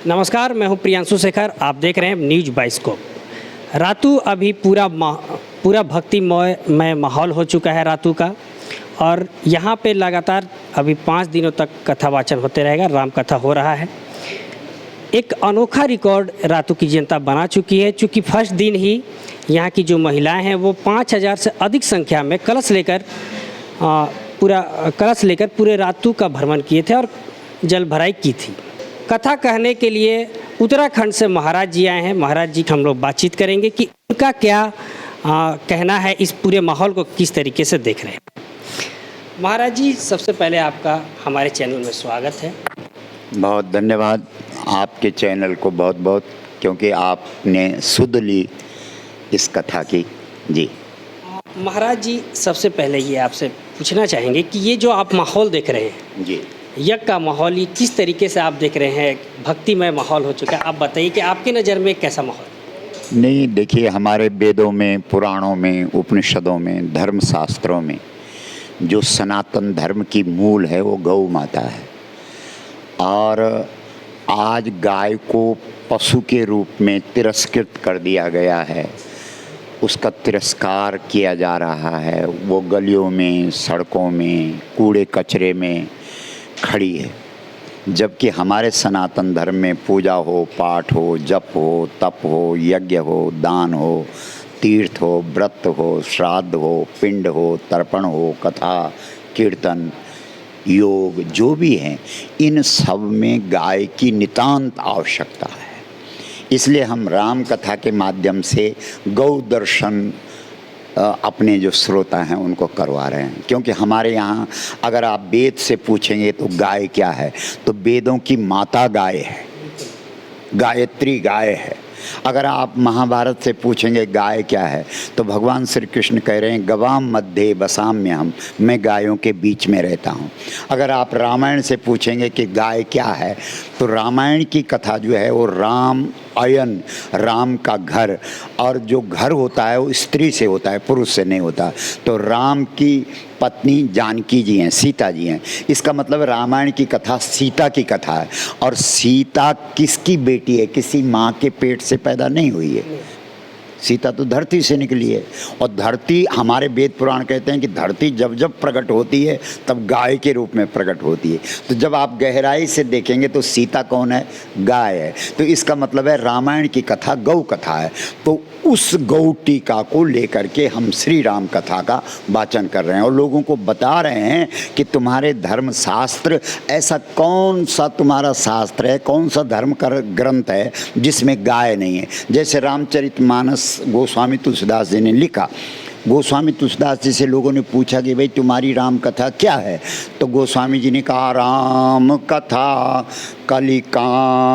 नमस्कार, मैं हूं प्रियांशु शेखर। आप देख रहे हैं न्यूज बाइस्कोप। रातू अभी पूरा भक्तिमय माहौल हो चुका है रातू का, और यहाँ पे लगातार अभी 5 दिनों तक कथा वाचन होते रहेगा, राम कथा हो रहा है। एक अनोखा रिकॉर्ड रातू की जनता बना चुकी है, चूँकि फर्स्ट दिन ही यहाँ की जो महिलाएं हैं वो 5000 से अधिक संख्या में कलश लेकर पूरे रातू का भ्रमण किए थे और जल भराई की थी। कथा कहने के लिए उत्तराखंड से महाराज जी आए हैं। महाराज जी हम लोग बातचीत करेंगे कि उनका क्या कहना है, इस पूरे माहौल को किस तरीके से देख रहे हैं। महाराज जी, सबसे पहले आपका हमारे चैनल में स्वागत है। बहुत धन्यवाद आपके चैनल को, बहुत बहुत, क्योंकि आपने सुध ली इस कथा की। जी महाराज जी, सबसे पहले ये आपसे पूछना चाहेंगे कि ये जो आप माहौल देख रहे हैं, जी, यज्ञ का माहौल, ये किस तरीके से आप देख रहे हैं? भक्तिमय माहौल हो चुका है, आप बताइए कि आपकी नज़र में कैसा माहौल? नहीं, देखिए, हमारे वेदों में, पुराणों में, उपनिषदों में, धर्मशास्त्रों में जो सनातन धर्म की मूल है वो गौ माता है। और आज गाय को पशु के रूप में तिरस्कृत कर दिया गया है, उसका तिरस्कार किया जा रहा है। वो गलियों में, सड़कों में, कूड़े कचरे में खड़ी है, जबकि हमारे सनातन धर्म में पूजा हो, पाठ हो, जप हो, तप हो, यज्ञ हो, दान हो, तीर्थ हो, व्रत हो, श्राद्ध हो, पिंड हो, तर्पण हो, कथा, कीर्तन, योग, जो भी हैं, इन सब में गाय की नितांत आवश्यकता है। इसलिए हम राम कथा के माध्यम से गौ दर्शन अपने जो श्रोता हैं उनको करवा रहे हैं। क्योंकि हमारे यहाँ अगर आप वेद से पूछेंगे तो गाय क्या है, तो वेदों की माता गाय है, गायत्री गाय है। अगर आप महाभारत से पूछेंगे गाय क्या है, तो भगवान श्री कृष्ण कह रहे हैं गवाम मध्य बसाम्य हम, मैं गायों के बीच में रहता हूँ। अगर आप रामायण से पूछेंगे कि गाय क्या है, तो रामायण की कथा जो है वो राम अयन, राम का घर, और जो घर होता है वो स्त्री से होता है, पुरुष से नहीं होता। तो राम की पत्नी जानकी जी हैं, सीता जी हैं। इसका मतलब रामायण की कथा सीता की कथा है। और सीता किसकी बेटी है? किसी माँ के पेट से पैदा नहीं हुई है। सीता तो धरती से निकली है। और धरती, हमारे वेद पुराण कहते हैं कि धरती जब जब प्रकट होती है तब गाय के रूप में प्रकट होती है। तो जब आप गहराई से देखेंगे तो सीता कौन है? गाय है। तो इसका मतलब है रामायण की कथा गौ कथा है। तो उस गौ टीका को लेकर के हम श्री राम कथा का वाचन कर रहे हैं और लोगों को बता रहे हैं कि तुम्हारे धर्म शास्त्र, ऐसा कौन सा तुम्हारा शास्त्र है, कौन सा धर्म का ग्रंथ है जिसमें गाय नहीं है। जैसे रामचरितमानस गोस्वामी तुलसीदास जी ने लिखा। गोस्वामी तुलसीदास जी से लोगों ने पूछा कि भाई तुम्हारी राम कथा क्या है, तो गोस्वामी जी ने कहा राम कथा कलिका